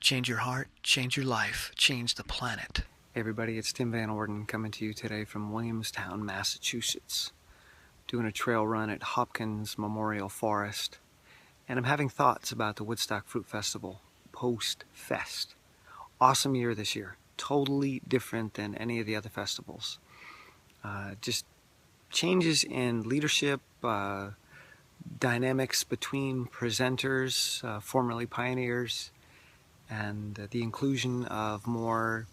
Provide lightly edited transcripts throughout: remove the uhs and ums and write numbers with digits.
Change your heart, change your life, change the planet. Hey everybody, it's Tim Van Orden coming to you today from Williamstown, Massachusetts. Doing a trail run at Hopkins Memorial Forest. And I'm having thoughts about the Woodstock Fruit Festival, post-fest. Awesome year this year. Totally different than any of the other festivals. Just changes in leadership, dynamics between presenters, formerly pioneers, and the inclusion of more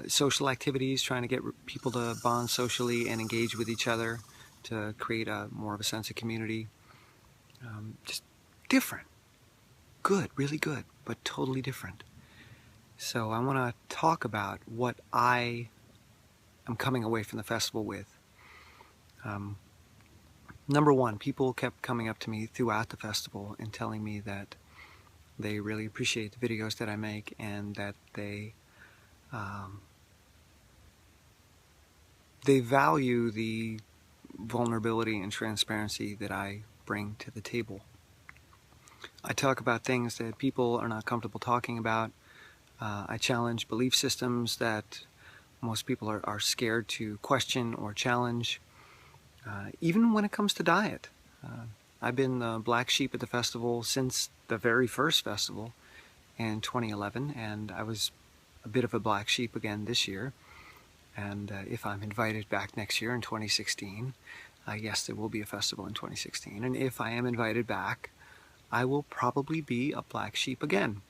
social activities, trying to get people to bond socially and engage with each other to create more of a sense of community. Just different. Good, really good, but totally different. So I want to talk about what I am coming away from the festival with. Number one, people kept coming up to me throughout the festival and telling me that they really appreciate the videos that I make and that they value the vulnerability and transparency that I bring to the table. I talk about things that people are not comfortable talking about. I challenge belief systems that most people are scared to question or challenge, even when it comes to diet. I've been the black sheep at the festival since the very first festival in 2011, and I was a bit of a black sheep again this year. And if I'm invited back next year in 2016, yes, there will be a festival in 2016. And if I am invited back, I will probably be a black sheep again.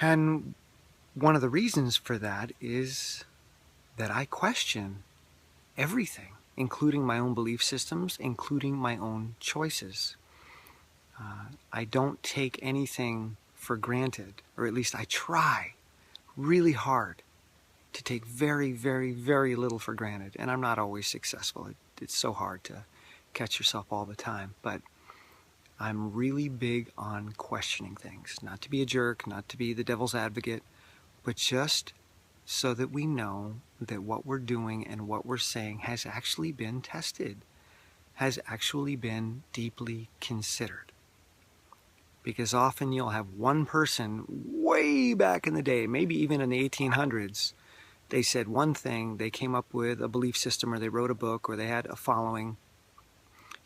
And one of the reasons for that is that I question everything, including my own belief systems, including my own choices. I don't take anything for granted, or at least I try really hard to take very, very, very little for granted. And I'm not always successful. It's so hard to catch yourself all the time. But I'm really big on questioning things. Not to be a jerk, not to be the devil's advocate, but just so that we know that what we're doing and what we're saying has actually been tested, has actually been deeply considered. Because often you'll have one person way back in the day, maybe even in the 1800s, they said one thing, they came up with a belief system, or they wrote a book, or they had a following,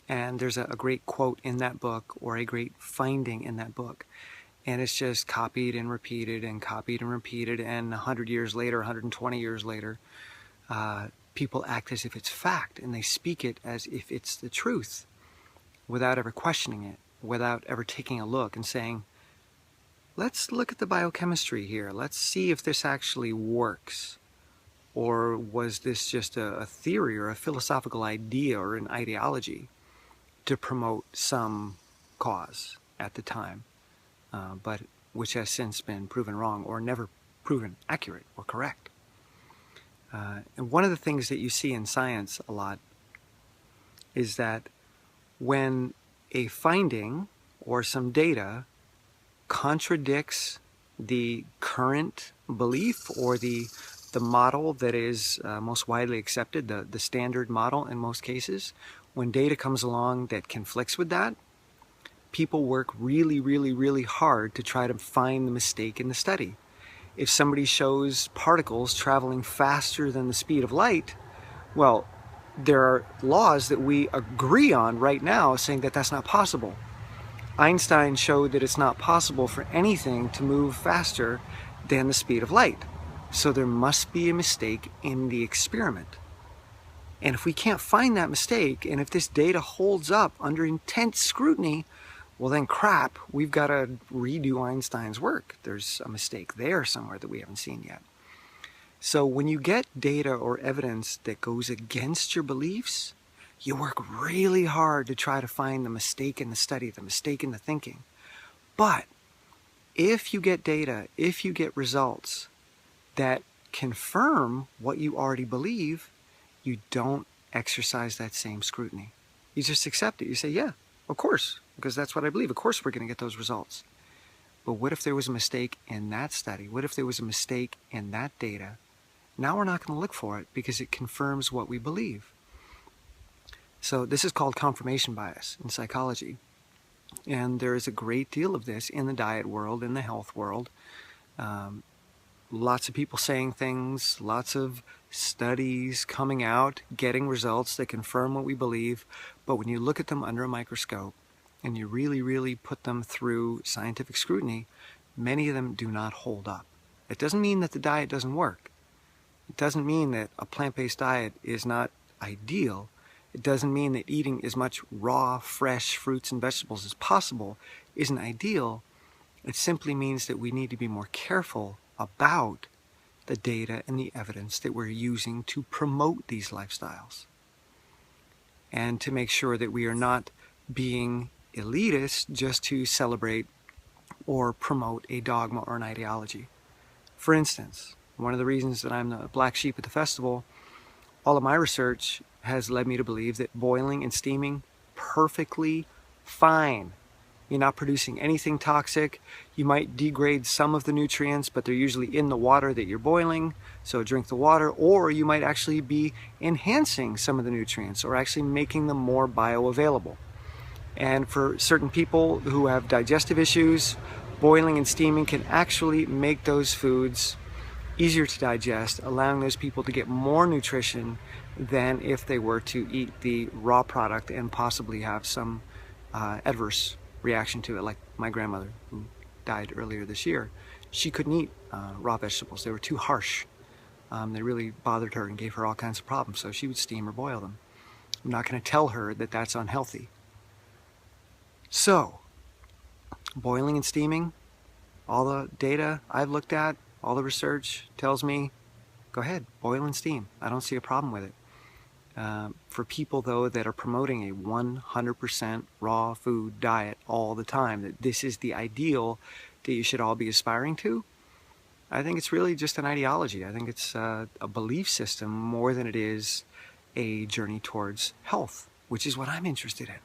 and there's a great quote in that book, or a great finding in that book, and it's just copied and repeated and copied and repeated, and 100 years later, 120 years later, people act as if it's fact, and they speak it as if it's the truth, without ever questioning it, without ever taking a look and saying, let's look at the biochemistry here, let's see if this actually works. Or was this just a theory or a philosophical idea or an ideology to promote some cause at the time, but which has since been proven wrong or never proven accurate or correct? And one of the things that you see in science a lot is that when a finding or some data contradicts the current belief or the model that is most widely accepted, the standard model in most cases, when data comes along that conflicts with that, people work really, really, really hard to try to find the mistake in the study. If somebody shows particles traveling faster than the speed of light, well, there are laws that we agree on right now saying that that's not possible. Einstein showed that it's not possible for anything to move faster than the speed of light. So there must be a mistake in the experiment. And if we can't find that mistake, and if this data holds up under intense scrutiny, well then crap, we've got to redo Einstein's work. There's a mistake there somewhere that we haven't seen yet. So when you get data or evidence that goes against your beliefs, you work really hard to try to find the mistake in the study, the mistake in the thinking. But if you get data, if you get results that confirm what you already believe, you don't exercise that same scrutiny. You just accept it. You say, yeah, of course, because that's what I believe. Of course we're going to get those results. But what if there was a mistake in that study? What if there was a mistake in that data? Now we're not going to look for it because it confirms what we believe. So this is called confirmation bias in psychology. And there is a great deal of this in the diet world, in the health world. Lots of people saying things, lots of studies coming out, getting results that confirm what we believe. But when you look at them under a microscope and you really, really put them through scientific scrutiny, many of them do not hold up. It doesn't mean that the diet doesn't work. It doesn't mean that a plant-based diet is not ideal. It doesn't mean that eating as much raw, fresh fruits and vegetables as possible isn't ideal. It simply means that we need to be more careful about the data and the evidence that we're using to promote these lifestyles, and to make sure that we are not being elitist just to celebrate or promote a dogma or an ideology. For instance, one of the reasons that I'm the black sheep at the festival, all of my research has led me to believe that boiling and steaming, perfectly fine. You're not producing anything toxic. You might degrade some of the nutrients, but they're usually in the water that you're boiling, so drink the water. Or you might actually be enhancing some of the nutrients or actually making them more bioavailable. And for certain people who have digestive issues, boiling and steaming can actually make those foods easier to digest, allowing those people to get more nutrition than if they were to eat the raw product and possibly have some adverse reaction to it, like my grandmother, who died earlier this year. She couldn't eat raw vegetables. They were too harsh. They really bothered her and gave her all kinds of problems, so she would steam or boil them. I'm not going to tell her that that's unhealthy. So, boiling and steaming, all the data I've looked at, all the research tells me, go ahead, boil and steam. I don't see a problem with it. For people, though, that are promoting a 100% raw food diet all the time, that this is the ideal that you should all be aspiring to, I think it's really just an ideology. I think it's a belief system more than it is a journey towards health, which is what I'm interested in.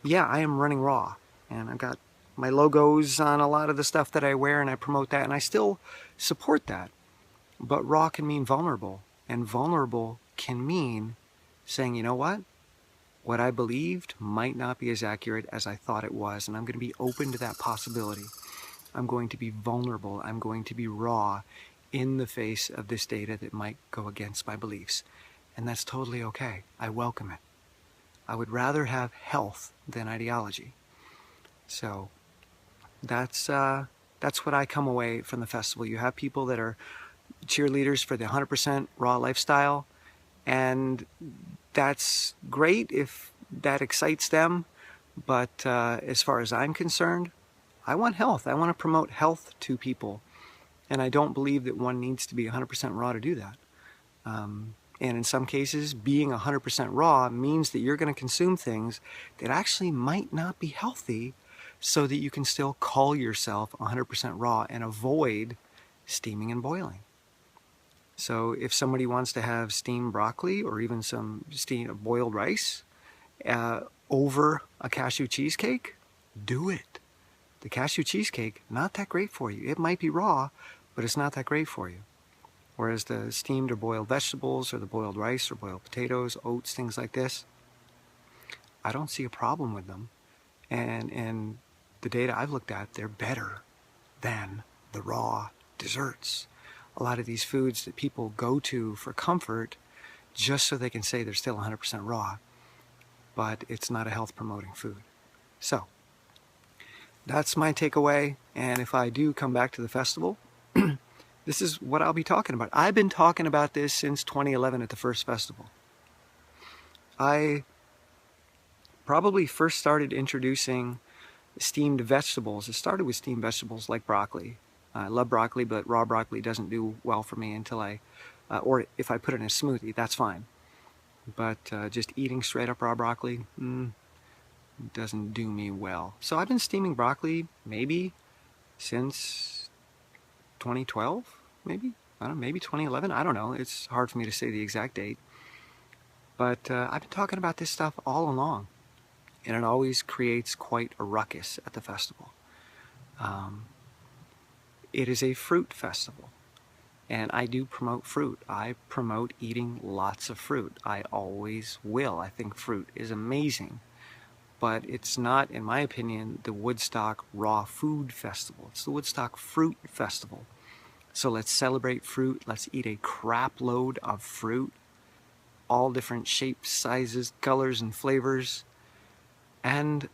Yeah, I am running raw, and I've got my logos on a lot of the stuff that I wear, and I promote that, and I still support that. But raw can mean vulnerable, and vulnerable can mean saying, you know what I believed might not be as accurate as I thought it was, and I'm going to be open to that possibility. I'm going to be vulnerable. I'm going to be raw in the face of this data that might go against my beliefs. And that's totally okay. I welcome it. I would rather have health than ideology. So that's what I come away from the festival. You have people that are cheerleaders for the 100% raw lifestyle, and that's great if that excites them. But as far as I'm concerned, I want health. I want to promote health to people. And I don't believe that one needs to be 100% raw to do that. And in some cases, being 100% raw means that you're going to consume things that actually might not be healthy, so that you can still call yourself 100% raw and avoid steaming and boiling. So if somebody wants to have steamed broccoli or even some boiled rice over a cashew cheesecake, do it. The cashew cheesecake, not that great for you. It might be raw, but it's not that great for you. Whereas the steamed or boiled vegetables, or the boiled rice or boiled potatoes, oats, things like this, I don't see a problem with them. And the data I've looked at, they're better than the raw desserts. A lot of these foods that people go to for comfort, just so they can say they're still 100% raw, but it's not a health promoting food. So that's my takeaway. And if I do come back to the festival, this is what I'll be talking about. I've been talking about this since 2011 at the first festival. I probably first started introducing steamed vegetables. It started with steamed vegetables like broccoli. I love broccoli, but raw broccoli doesn't do well for me until or if I put it in a smoothie, that's fine. But just eating straight up raw broccoli doesn't do me well. So I've been steaming broccoli maybe since 2012, maybe? I don't know, maybe 2011? I don't know. It's hard for me to say the exact date. But I've been talking about this stuff all along, and it always creates quite a ruckus at the festival. It is a fruit festival, and I do promote fruit. I promote eating lots of fruit. I always will. I think fruit is amazing. but it's not, in my opinion, the Woodstock Raw Food Festival. It's the Woodstock Fruit Festival. So let's celebrate fruit. Let's eat a crap load of fruit, all different shapes, sizes, colors, and flavors, and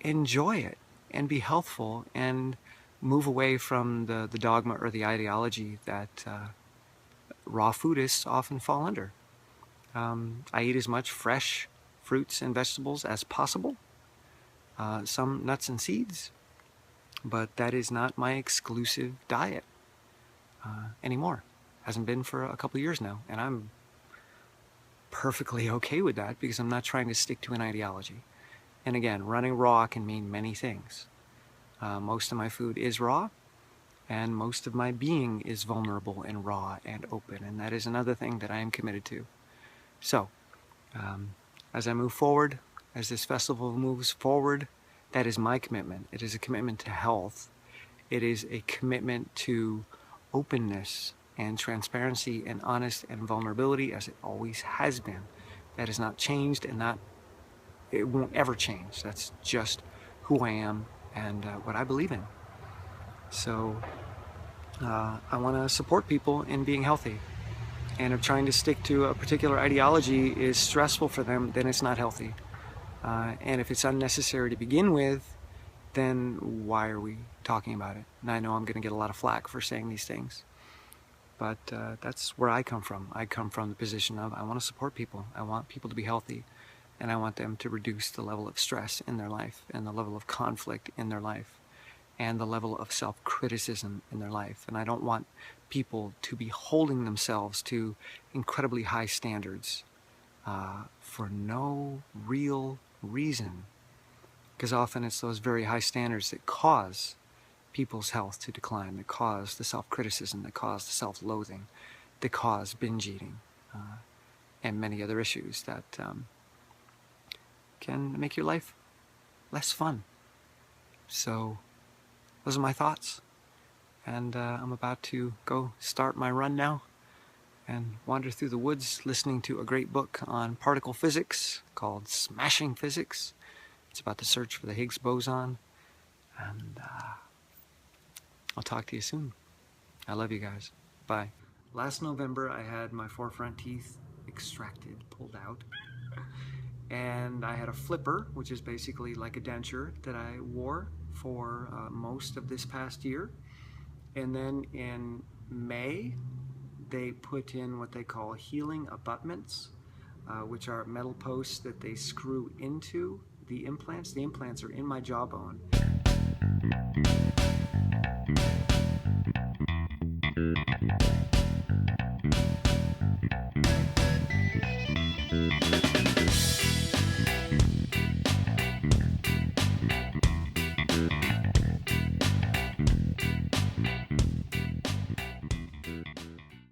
enjoy it and be healthful and move away from the dogma or the ideology that raw foodists often fall under. I eat as much fresh fruits and vegetables as possible, some nuts and seeds, but that is not my exclusive diet anymore. Hasn't been for a couple of years now, and I'm perfectly okay with that because I'm not trying to stick to an ideology. And again, running raw can mean many things. Most of my food is raw, and most of my being is vulnerable and raw and open, and that is another thing that I am committed to. So, as I move forward, as this festival moves forward, that is my commitment. It is a commitment to health. It is a commitment to openness and transparency and honest and vulnerability, as it always has been. That has not changed, and it won't ever change. That's just who I am and what I believe in. So I want to support people in being healthy. And if trying to stick to a particular ideology is stressful for them, then it's not healthy. And if it's unnecessary to begin with, then why are we talking about it? And I know I'm going to get a lot of flack for saying these things, but that's where I come from. I come from the position of I want to support people. I want people to be healthy, and I want them to reduce the level of stress in their life and the level of conflict in their life and the level of self-criticism in their life. And I don't want people to be holding themselves to incredibly high standards for no real reason. Because often it's those very high standards that cause people's health to decline, that cause the self-criticism, that cause the self-loathing, that cause binge eating, and many other issues that can make your life less fun. So those are my thoughts, and I'm about to go start my run now and wander through the woods listening to a great book on particle physics called Smashing Physics. It's about the search for the Higgs boson, and I'll talk to you soon. I love you guys. Bye. Last November I had my 4 front teeth extracted, pulled out, and I had a flipper, which is basically like a denture, that I wore for most of this past year. And then in May, they put in what they call healing abutments, which are metal posts that they screw into the implants. The implants are in my jawbone.